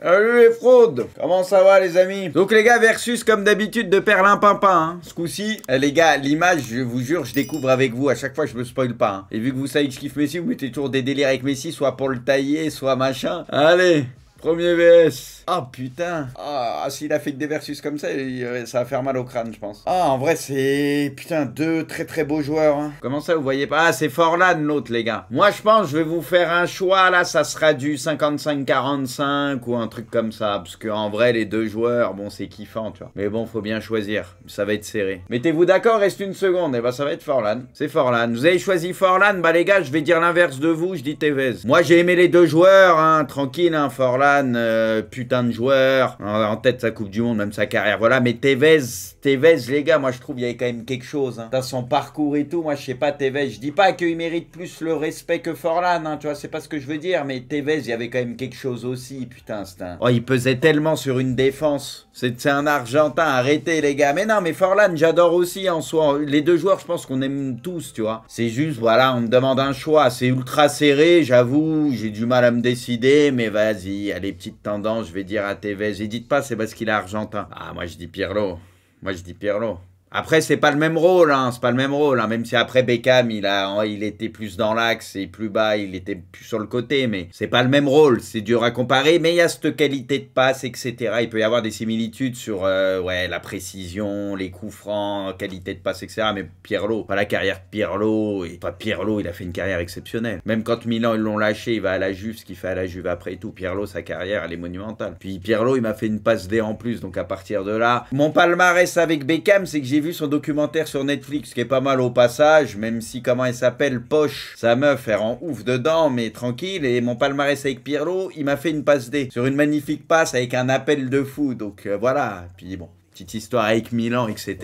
Salut les fraudes. Comment ça va les amis? Donc les gars, versus comme d'habitude de Perlimpinpin hein. Ce coup-ci, les gars, l'image, je vous jure, je découvre avec vous. À chaque fois, je me spoil pas hein. Et vu que vous savez que je kiffe Messi, vous mettez toujours des délires avec Messi, soit pour le tailler, soit machin. Allez, premier VS. Oh putain. Ah, s'il a fait que des versus comme ça, ça va faire mal au crâne, je pense. Ah, en vrai, c'est... Putain, deux très très beaux joueurs. Hein. Comment ça, vous voyez pas? Ah, c'est Forlan, l'autre, les gars. Moi, je pense, je vais vous faire un choix, là, ça sera du 55-45 ou un truc comme ça. Parce qu'en vrai, les deux joueurs, bon, c'est kiffant, tu vois. Mais bon, faut bien choisir. Ça va être serré. Mettez-vous d'accord, reste une seconde. Et bah, ça va être Forlan. C'est Forlan. Vous avez choisi Forlan? Bah, les gars, je vais dire l'inverse de vous. Je dis Tevez. Moi, j'ai aimé les deux joueurs, hein. Tranquille, hein. Forlan, putain de joueur, en tête sa Coupe du Monde, même sa carrière, voilà, mais Tevez, les gars, moi je trouve il y avait quand même quelque chose, hein. Dans son parcours et tout, moi je sais pas, Tevez, je dis pas qu'il mérite plus le respect que Forlan, hein, tu vois, c'est pas ce que je veux dire, mais Tevez, il y avait quand même quelque chose aussi, putain, c'est un... Oh, il pesait tellement sur une défense, c'est un Argentin, arrêtez les gars, mais non, mais Forlan, j'adore aussi en soi, les deux joueurs, je pense qu'on aime tous, tu vois, c'est juste, voilà, on me demande un choix, c'est ultra serré, j'avoue, j'ai du mal à me décider, mais vas-y, allez, petite tendance, je vais dire à Tevez. Et dites pas c'est parce qu'il est argentin. Ah, moi je dis Pirlo. Moi je dis Pirlo. Après, c'est pas le même rôle, hein, c'est pas le même rôle, hein, même si après Beckham, il était plus dans l'axe et plus bas, il était plus sur le côté, mais c'est pas le même rôle, c'est dur à comparer, mais il y a cette qualité de passe, etc. Il peut y avoir des similitudes sur ouais, la précision, les coups francs, qualité de passe, etc. Mais Pirlo, pas la carrière de Pirlo, et pas Pirlo, il a fait une carrière exceptionnelle. Même quand Milan, ils l'ont lâché, il va à la Juve, ce qu'il fait à la Juve après et tout, Pirlo, sa carrière, elle est monumentale. Puis Pirlo, il m'a fait une passe D en plus, donc à partir de là, mon palmarès avec Beckham, c'est que j'ai vu son documentaire sur Netflix qui est pas mal au passage, même si comment elle s'appelle, Poche, sa meuf, elle rend ouf dedans, mais tranquille, et mon palmarès avec Pirlo, il m'a fait une passe D sur une magnifique passe avec un appel de fou, donc voilà, puis bon. Petite histoire avec Milan, etc.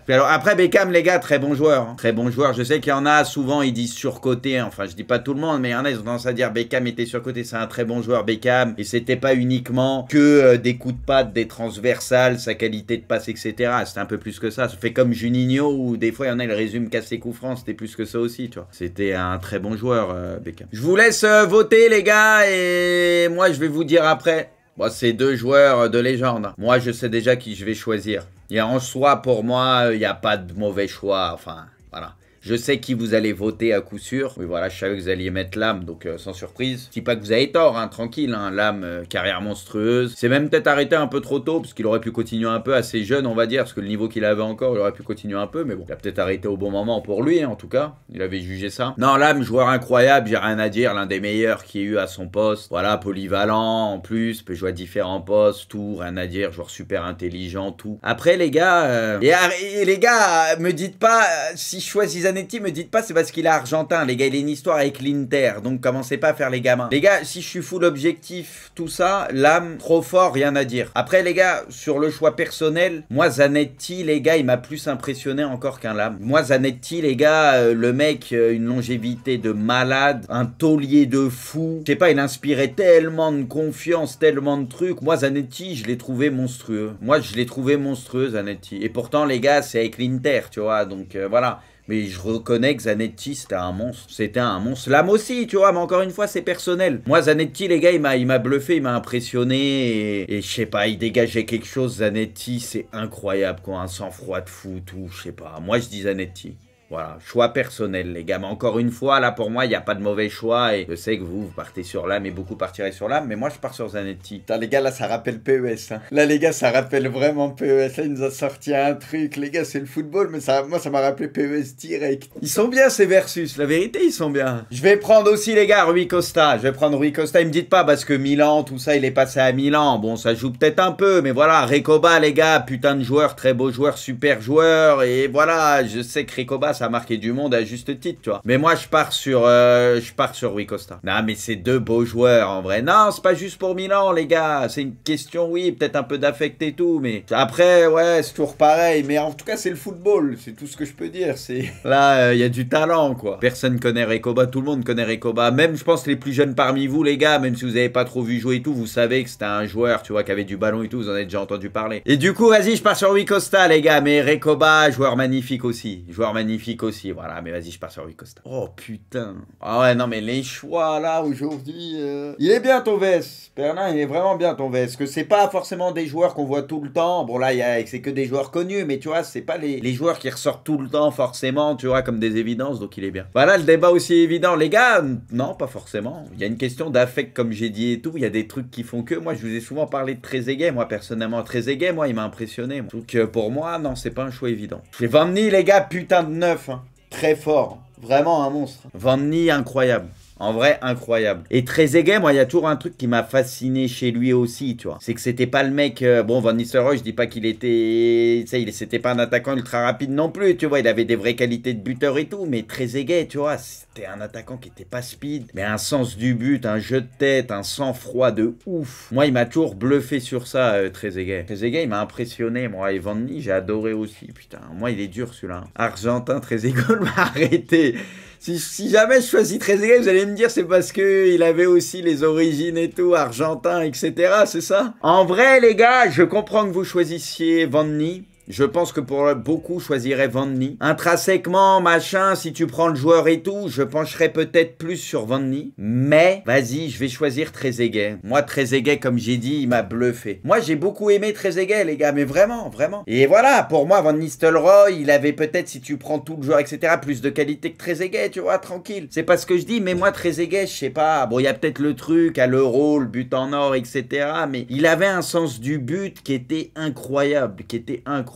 Puis alors après Beckham, les gars, très bon joueur. Hein. Très bon joueur. Je sais qu'il y en a, souvent ils disent surcoté. Hein. Enfin, je dis pas tout le monde, mais il y en a, ils ont tendance à dire Beckham était surcoté. C'est un très bon joueur, Beckham. Et c'était pas uniquement que des coups de patte, des transversales, sa qualité de passe, etc. C'était un peu plus que ça. Ça fait comme Juninho, où des fois il y en a, il résume casse ses coups francs. C'était plus que ça aussi, tu vois. C'était un très bon joueur, Beckham. Je vous laisse voter, les gars, et moi je vais vous dire après. Bon, c'est deux joueurs de légende. Moi, je sais déjà qui je vais choisir. Et en soi, pour moi, il n'y a pas de mauvais choix. Enfin, voilà. Je sais qui vous allez voter à coup sûr. Oui, voilà, je savais que vous alliez mettre l'âme, donc sans surprise. Je dis pas que vous avez tort, hein, tranquille. Hein, l'âme, carrière monstrueuse. C'est même peut-être arrêté un peu trop tôt, parce qu'il aurait pu continuer un peu assez jeune, on va dire. Parce que le niveau qu'il avait encore, il aurait pu continuer un peu. Mais bon, il a peut-être arrêté au bon moment pour lui, hein, en tout cas. Il avait jugé ça. Non, l'âme, joueur incroyable, j'ai rien à dire. L'un des meilleurs qu'il y ait eu à son poste. Voilà, polyvalent en plus, peut jouer à différents postes, tout, rien à dire. Joueur super intelligent, tout. Après, les gars, et les gars, me dites pas, si je choisis Zanetti, me dites pas c'est parce qu'il est argentin, les gars, il a une histoire avec l'Inter, donc commencez pas à faire les gamins. Les gars, si je suis full objectif, tout ça, l'âme, trop fort, rien à dire. Après, les gars, sur le choix personnel, moi, Zanetti, les gars, il m'a plus impressionné encore qu'un lame. Moi, Zanetti, les gars, le mec, une longévité de malade, un taulier de fou. Je sais pas, il inspirait tellement de confiance, tellement de trucs. Moi, Zanetti, je l'ai trouvé monstrueux. Moi, je l'ai trouvé monstrueux, Zanetti. Et pourtant, les gars, c'est avec l'Inter, tu vois, donc voilà. Mais je reconnais que Zanetti, c'était un monstre. C'était un monstre. L'âme aussi, tu vois, mais encore une fois, c'est personnel. Moi, Zanetti, les gars, il m'a bluffé, il m'a impressionné. Et je sais pas, il dégageait quelque chose, Zanetti, c'est incroyable, quoi. Un sang-froid de fou, tout, je sais pas. Moi, je dis Zanetti. Voilà, choix personnel, les gars. Mais encore une fois, là, pour moi, il n'y a pas de mauvais choix. Et je sais que vous partez sur l'âme et beaucoup partiraient sur l'âme. Mais moi, je pars sur Zanetti. Putain, les gars, là, ça rappelle PES. Hein. Là, les gars, ça rappelle vraiment PES. Là, il nous a sorti un truc. Les gars, c'est le football. Mais ça, moi, ça m'a rappelé PES direct. Ils sont bien, ces versus. La vérité, ils sont bien. Je vais prendre aussi, les gars, Rui Costa. Je vais prendre Rui Costa. Ils me dites pas parce que Milan, tout ça, il est passé à Milan. Bon, ça joue peut-être un peu. Mais voilà, Recoba, les gars, putain de joueur, très beau joueur, super joueur. Et voilà, je sais que Recoba, ça a marqué du monde à juste titre, tu vois. Mais moi, je pars sur Rui Costa. Non, mais c'est deux beaux joueurs, en vrai. Non, c'est pas juste pour Milan, les gars. C'est une question, oui, peut-être un peu d'affect et tout, mais après, ouais, c'est toujours pareil. Mais en tout cas, c'est le football. C'est tout ce que je peux dire. C'est là, il y a du talent, quoi. Personne connaît Recoba. Tout le monde connaît Recoba. Même, je pense, les plus jeunes parmi vous, les gars, même si vous avez pas trop vu jouer et tout, vous savez que c'était un joueur, tu vois, qui avait du ballon et tout. Vous en avez déjà entendu parler. Et du coup, vas-y, je pars sur Rui Costa, les gars. Mais Recoba, joueur magnifique aussi. Joueur magnifique. magnifique aussi, voilà, mais vas-y, je pars sur Rui Costa. Oh putain. Ah ouais, non, mais les choix là aujourd'hui. Il est bien ton VS. Perlin, il est vraiment bien ton VS. Parce que c'est pas forcément des joueurs qu'on voit tout le temps. Bon, là, c'est que des joueurs connus, mais tu vois, c'est pas les joueurs qui ressortent tout le temps forcément, tu vois, comme des évidences, donc il est bien. Voilà, le débat aussi évident. Les gars, non, pas forcément. Il y a une question d'affect, comme j'ai dit et tout. Il y a des trucs qui font que. Moi, je vous ai souvent parlé de Trezeguet. Moi, personnellement, Trezeguet, moi, il m'a impressionné. Donc, pour moi, non, c'est pas un choix évident. Et Van Ney, les gars, putain de neuf. Hein. Très fort. Vraiment un monstre. Van Ney, incroyable. En vrai, incroyable. Et Trezeguet, moi, il y a toujours un truc qui m'a fasciné chez lui aussi, tu vois. C'est que c'était pas le mec... bon, Van Nistelrooy, je dis pas qu'il était... Tu sais, c'était pas un attaquant ultra rapide non plus, tu vois. Il avait des vraies qualités de buteur et tout. Mais Trezeguet, tu vois, c'était un attaquant qui était pas speed. Mais un sens du but, un jeu de tête, un sang-froid de ouf. Moi, il m'a toujours bluffé sur ça, Trezeguet. Trezeguet, il m'a impressionné, moi. Et Van Ney, j'ai adoré aussi. Putain, moi, il est dur, celui-là. Argentin, Trezeguet, arrêtez. Si jamais je choisis Trezeguet, vous allez me dire c'est parce que il avait aussi les origines et tout, argentin, etc. C'est ça? En vrai, les gars, je comprends que vous choisissiez Van Ney. Je pense que pour beaucoup, je choisirais Van Ney. Intrinsèquement, machin, si tu prends le joueur et tout, je pencherais peut-être plus sur Van Ney. Mais, vas-y, je vais choisir Trezeguet. Moi, Trezeguet, comme j'ai dit, il m'a bluffé. Moi, j'ai beaucoup aimé Trezeguet, les gars, mais vraiment, vraiment. Et voilà, pour moi, Van Nistelrooy, il avait peut-être, si tu prends tout le joueur, etc., plus de qualité que Trezeguet, tu vois, tranquille. C'est pas ce que je dis, mais moi, Trezeguet, je sais pas. Bon, il y a peut-être le truc à l'Euro, le but en or, etc., mais il avait un sens du but qui était incroyable,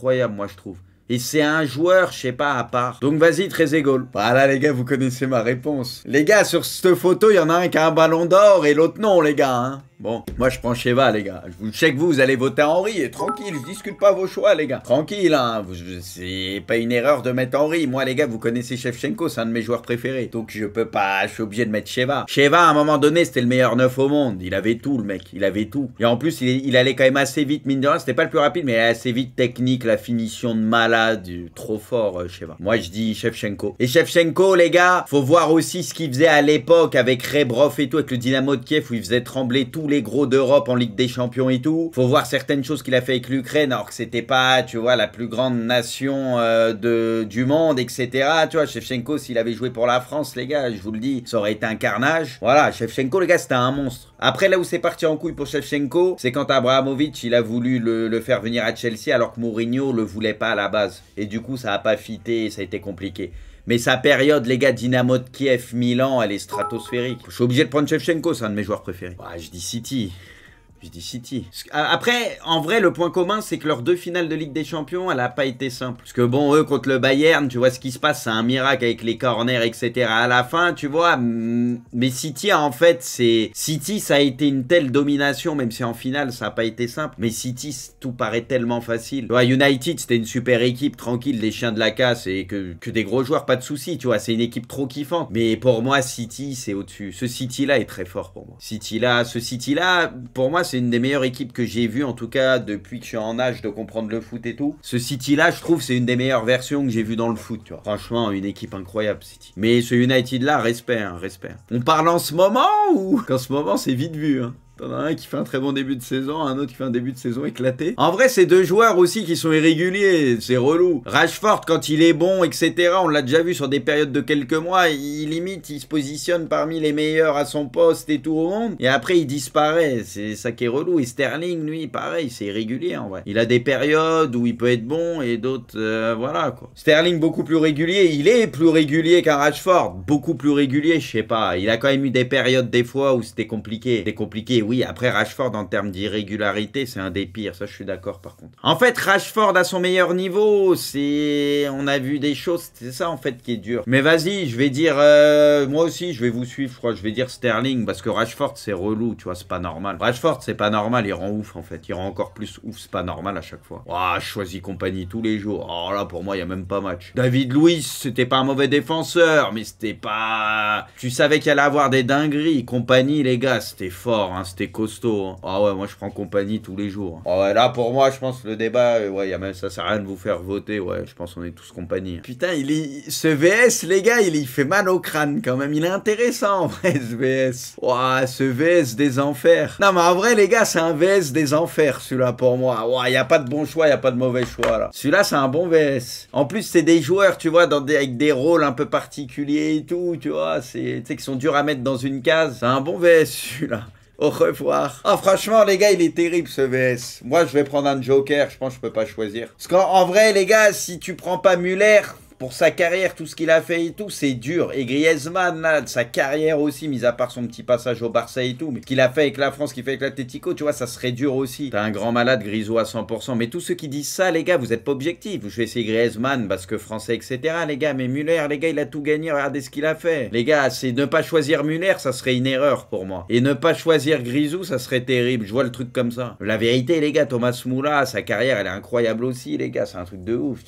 incroyable, moi je trouve. Et c'est un joueur, je sais pas, à part. Donc vas-y, Trezeguet. Voilà les gars, vous connaissez ma réponse. Les gars, sur cette photo, il y en a un qui a un ballon d'or et l'autre non, les gars. Hein. Bon, moi je prends Cheva, les gars. Je sais que vous allez voter Henry et tranquille, je discute pas vos choix, les gars. Tranquille, hein. C'est pas une erreur de mettre Henry. Moi, les gars, vous connaissez Shevchenko, c'est un de mes joueurs préférés. Donc je peux pas, je suis obligé de mettre Cheva. Cheva, à un moment donné, c'était le meilleur neuf au monde. Il avait tout, le mec. Il avait tout. Et en plus, il allait quand même assez vite, mine de rien. C'était pas le plus rapide, mais assez vite, technique, la finition de malade. Trop fort, Cheva. Moi, je dis Shevchenko. Et Shevchenko, les gars, faut voir aussi ce qu'il faisait à l'époque avec Rebrov et tout, avec le Dynamo de Kiev, où il faisait trembler tous les gros d'Europe en Ligue des Champions et tout. Faut voir certaines choses qu'il a fait avec l'Ukraine, alors que c'était pas, tu vois, la plus grande nation du monde, etc. Tu vois, Shevchenko, s'il avait joué pour la France, les gars, je vous le dis, ça aurait été un carnage. Voilà, Shevchenko, les gars, c'était un monstre. Après, là où c'est parti en couille pour Shevchenko, c'est quand Abramovich, il a voulu le faire venir à Chelsea, alors que Mourinho le voulait pas à la base. Et du coup, ça a pas fité, ça a été compliqué. Mais sa période, les gars, Dynamo de Kiev, Milan, elle est stratosphérique. Je suis obligé de prendre Shevchenko, c'est un de mes joueurs préférés. Ouais, je dis City. Je dis City. Après, en vrai, le point commun, c'est que leurs deux finales de Ligue des Champions, elle n'a pas été simple. Parce que bon, eux, contre le Bayern, tu vois ce qui se passe, c'est un miracle avec les corners, etc. À la fin, tu vois, mais City, en fait, City, ça a été une telle domination, même si en finale, ça n'a pas été simple. Mais City, tout paraît tellement facile. Tu vois, United, c'était une super équipe, tranquille, des chiens de la casse et que des gros joueurs, pas de soucis, tu vois. C'est une équipe trop kiffante. Mais pour moi, City, c'est au-dessus. Ce City-là est très fort pour moi. Ce City-là, pour moi, c'est une des meilleures équipes que j'ai vues, en tout cas depuis que je suis en âge de comprendre le foot et tout. Ce City-là, je trouve, c'est une des meilleures versions que j'ai vues dans le foot, tu vois. Franchement, une équipe incroyable, City. Mais ce United-là, respect, hein, respect. On parle en ce moment ou qu'en ce moment, c'est vite vu, hein. T'en as un qui fait un très bon début de saison, un autre qui fait un début de saison éclaté. En vrai, c'est deux joueurs aussi qui sont irréguliers, c'est relou. Rashford, quand il est bon, etc., on l'a déjà vu sur des périodes de quelques mois, il se positionne parmi les meilleurs à son poste et tout au monde, et après il disparaît, c'est ça qui est relou. Et Sterling, lui, pareil, c'est irrégulier en vrai. Il a des périodes où il peut être bon et d'autres, voilà quoi. Sterling beaucoup plus régulier, il est plus régulier qu'un Rashford, beaucoup plus régulier, je sais pas. Il a quand même eu des périodes des fois où c'était compliqué. C'était compliqué, oui, après Rashford en termes d'irrégularité, c'est un des pires, ça je suis d'accord par contre. En fait, Rashford à son meilleur niveau, on a vu des choses, c'est ça en fait qui est dur. Mais vas-y, je vais dire, moi aussi je vais vous suivre, je crois, je vais dire Sterling, parce que Rashford c'est relou, tu vois, c'est pas normal. Rashford c'est pas normal, il rend ouf en fait, il rend encore plus ouf, c'est pas normal à chaque fois. Ouah, je choisis compagnie tous les jours, oh là pour moi il y a même pas match. David Luiz, c'était pas un mauvais défenseur, mais c'était pas... Tu savais qu'il allait avoir des dingueries, compagnie les gars, c'était fort, hein, c'était c'était costaud. Hein. Ah ouais, moi je prends compagnie tous les jours. Ah ouais, là pour moi, je pense le débat, ouais, y a même, ça sert à rien de vous faire voter. Ouais, je pense qu'on est tous compagnie. Putain, ce VS, les gars, il fait mal au crâne quand même. Il est intéressant en vrai, ce VS. Ouah, ce VS des enfers. Non, mais en vrai, les gars, c'est un VS des enfers, celui-là pour moi. Ouah, y a pas de bon choix, y a pas de mauvais choix là. Celui-là, c'est un bon VS. En plus, c'est des joueurs, tu vois, avec des rôles un peu particuliers et tout, tu vois. Tu sais, qui sont durs à mettre dans une case. C'est un bon VS, celui-là. Au revoir. Ah, franchement, les gars, il est terrible, ce VS. Moi, je vais prendre un Joker. Je pense que je peux pas choisir. Parce qu'en vrai, les gars, si tu prends pas Müller... Pour sa carrière, tout ce qu'il a fait et tout, c'est dur. Et Griezmann, là, sa carrière aussi, mis à part son petit passage au Barça et tout, mais qu'il a fait avec la France, qu'il fait avec l'Atlético, tu vois, ça serait dur aussi. T'as un grand malade, Grisou à 100%. Mais tous ceux qui disent ça, les gars, vous êtes pas objectifs. Je vais essayer Griezmann parce que français, etc., les gars. Mais Müller, les gars, il a tout gagné. Regardez ce qu'il a fait. Les gars, c'est ne pas choisir Müller, ça serait une erreur pour moi. Et ne pas choisir Grisou, ça serait terrible. Je vois le truc comme ça. La vérité, les gars, Thomas Moula, sa carrière, elle est incroyable aussi, les gars. C'est un truc de ouf.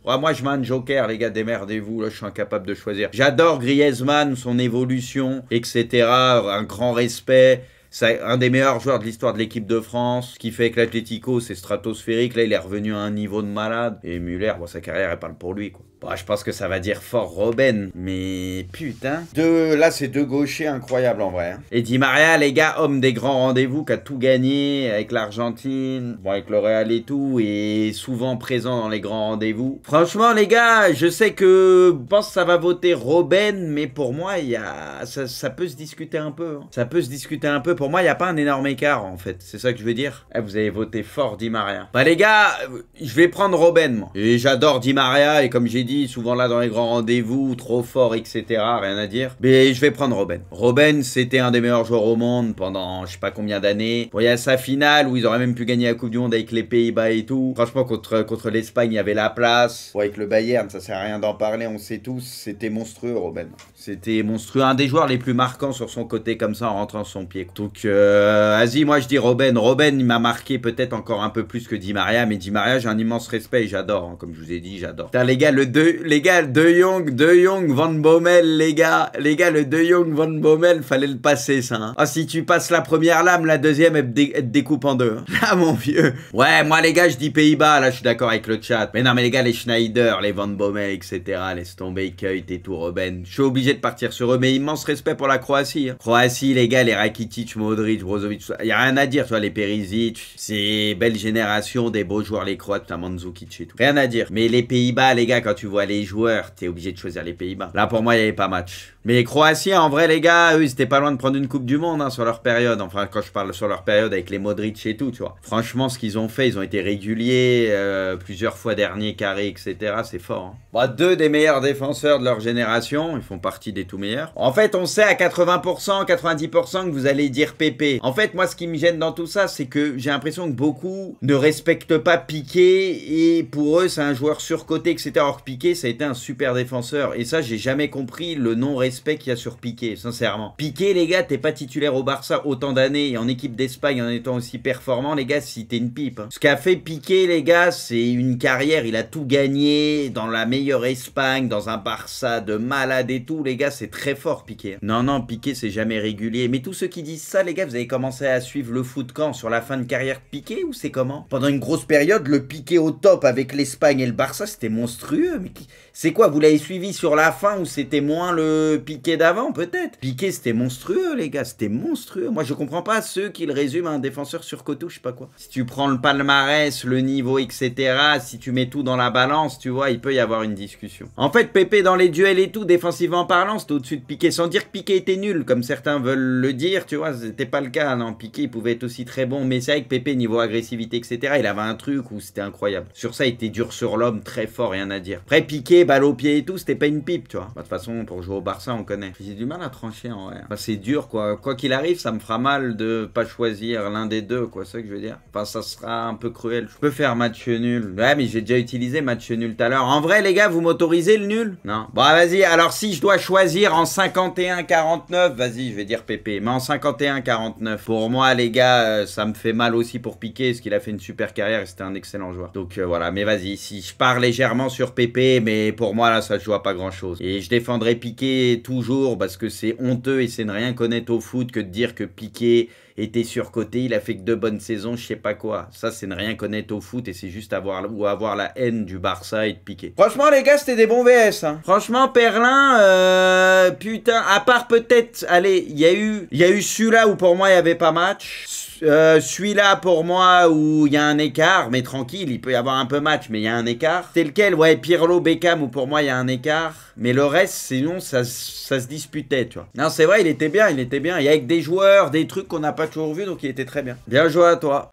Moi, je mets un Joker, les gars, démerdez-vous, là, je suis incapable de choisir. J'adore Griezmann, son évolution, etc. Un grand respect. C'est un des meilleurs joueurs de l'histoire de l'équipe de France. Ce qu'il fait avec l'Atlético, c'est stratosphérique. Là, il est revenu à un niveau de malade. Et Müller, bon, sa carrière, elle parle pour lui, quoi. Bon, je pense que ça va dire fort Robben. Mais putain. Là, c'est deux gauchers incroyables en vrai. Hein. Et Di Maria, les gars, homme des grands rendez-vous, qui a tout gagné avec l'Argentine, bon, avec le Real et tout, et souvent présent dans les grands rendez-vous. Franchement, les gars, je sais que je pense que ça va voter Robben, mais pour moi, ça peut se discuter un peu. Hein. Ça peut se discuter un peu. Pour moi, il n'y a pas un énorme écart, en fait. C'est ça que je veux dire. Eh, vous avez voté fort Di Maria. Bah, les gars, je vais prendre Robben, moi. Et j'adore Di Maria, et comme j'ai dit, souvent là dans les grands rendez-vous, trop fort, etc. Rien à dire. Mais je vais prendre Robben. Robben, c'était un des meilleurs joueurs au monde pendant je sais pas combien d'années. Bon, il y a sa finale où ils auraient même pu gagner la Coupe du Monde avec les Pays-Bas et tout. Franchement, contre l'Espagne, il y avait la place. Bon, avec le Bayern, ça sert à rien d'en parler, on sait tous. C'était monstrueux, Robben. C'était monstrueux. Un des joueurs les plus marquants sur son côté comme ça en rentrant son pied. Donc, vas-y, moi je dis Robben. Robben, il m'a marqué peut-être encore un peu plus que Di Maria. Mais Di Maria, j'ai un immense respect et j'adore. Hein, comme je vous ai dit, j'adore. Putain, les gars, De Jong, Van Bommel, les gars, le De Jong, Van Bommel, fallait le passer, ça. Hein. Ah, si tu passes la première lame, la deuxième, elle te découpe en deux. Hein. Là, mon vieux. Ouais, moi, les gars, je dis Pays-Bas, là, je suis d'accord avec le chat. Mais non, mais les gars, les Schneider, les Van Bommel, etc., laisse tomber, Keut et tout, Robben. Je suis obligé de partir sur eux, mais immense respect pour la Croatie. Hein. Croatie, les gars, les Rakitic, Modric, Brozovic, il y a rien à dire, tu vois, les Perisic, c'est belle génération, des beaux joueurs, les Croates, t'as Mandzukic et tout. Rien à dire. Mais les Pays-Bas, les gars, quand tu vois les joueurs, t'es obligé de choisir les Pays-Bas. Là, pour moi, il n'y avait pas match. Mais les Croatiens, en vrai, les gars, eux, ils étaient pas loin de prendre une Coupe du Monde hein, sur leur période. Enfin, quand je parle sur leur période avec les Modric et tout, tu vois. Franchement, ce qu'ils ont fait, ils ont été réguliers, plusieurs fois dernier carré, etc. C'est fort. Hein. Bon, deux des meilleurs défenseurs de leur génération, ils font partie des tout meilleurs. En fait, on sait à 80%, 90% que vous allez dire Pépé. En fait, moi, ce qui me gêne dans tout ça, c'est que j'ai l'impression que beaucoup ne respectent pas Piqué et pour eux, c'est un joueur surcoté, etc. Alors que Piqué, ça a été un super défenseur. Et ça, j'ai jamais compris le non-respect qu'il y a sur Piqué, sincèrement. Piqué, les gars, t'es pas titulaire au Barça autant d'années et en équipe d'Espagne en étant aussi performant, les gars, si t'es une pipe. Hein. Ce qu'a fait Piqué, les gars, c'est une carrière, il a tout gagné dans la meilleure Espagne, dans un Barça de malade et tout, les gars, c'est très fort, Piqué. Non, non, Piqué, c'est jamais régulier. Mais tous ceux qui disent ça, les gars, vous avez commencé à suivre le foot quand? Sur la fin de carrière de Piqué ou c'est comment? Pendant une grosse période, le Piqué au top avec l'Espagne et le Barça, c'était monstrueux. Mais c'est quoi? Vous l'avez suivi sur la fin ou c'était moins le Piqué d'avant, peut-être? Piqué, c'était monstrueux, les gars, c'était monstrueux. Moi, je comprends pas ceux qui le résument à un défenseur surcoté ou je sais pas quoi. Si tu prends le palmarès, le niveau, etc., si tu mets tout dans la balance, tu vois, il peut y avoir une discussion. En fait, Pépé, dans les duels et tout, défensivement parlant, c'était au-dessus de Piqué. Sans dire que Piqué était nul, comme certains veulent le dire, tu vois, c'était pas le cas. Non, Piqué, il pouvait être aussi très bon. Mais c'est vrai que Pépé, niveau agressivité, etc., il avait un truc où c'était incroyable. Sur ça, il était dur sur l'homme, très fort, rien à dire. Après, Piqué, balle au pied et tout, c'était pas une pipe, tu vois. Bah, de toute façon, pour jouer au Barça, on connaît. J'ai du mal à trancher, en vrai. Enfin, c'est dur, quoi. Quoi qu'il arrive, ça me fera mal de pas choisir l'un des deux, quoi. C'est ça que je veux dire. Enfin, ça sera un peu cruel. Je peux faire match nul. Ouais, mais j'ai déjà utilisé match nul tout à l'heure. En vrai, les gars, vous m'autorisez le nul? Non. Bon, vas-y. Alors, si je dois choisir en 51-49, vas-y, je vais dire Pépé. Mais en 51-49, pour moi, les gars, ça me fait mal aussi pour Piqué, parce qu'il a fait une super carrière et c'était un excellent joueur. Donc, voilà. Mais vas-y, si je pars légèrement sur Pépé, mais pour moi, là, ça se joue à pas grand-chose. Et je défendrai Piqué toujours, parce que c'est honteux et c'est ne rien connaître au foot que de dire que Piqué était surcoté, il a fait que 2 bonnes saisons, je sais pas quoi. Ça, c'est ne rien connaître au foot et c'est juste avoir la haine du Barça et de Piqué. Franchement, les gars, c'était des bons VS. Hein. Franchement, Perlin, putain, à part peut-être, allez, il y a eu celui-là où pour moi il y avait pas match. Celui-là pour moi où il y a un écart, mais tranquille, il peut y avoir un peu match, mais il y a un écart. C'est lequel? Ouais, Pirlo, Beckham, où pour moi il y a un écart. Mais le reste, sinon, ça se disputait, tu vois. Non, c'est vrai, il était bien, il était bien. Il y a avec des joueurs, des trucs qu'on n'a pas toujours vus, donc il était très bien. Bien joué à toi.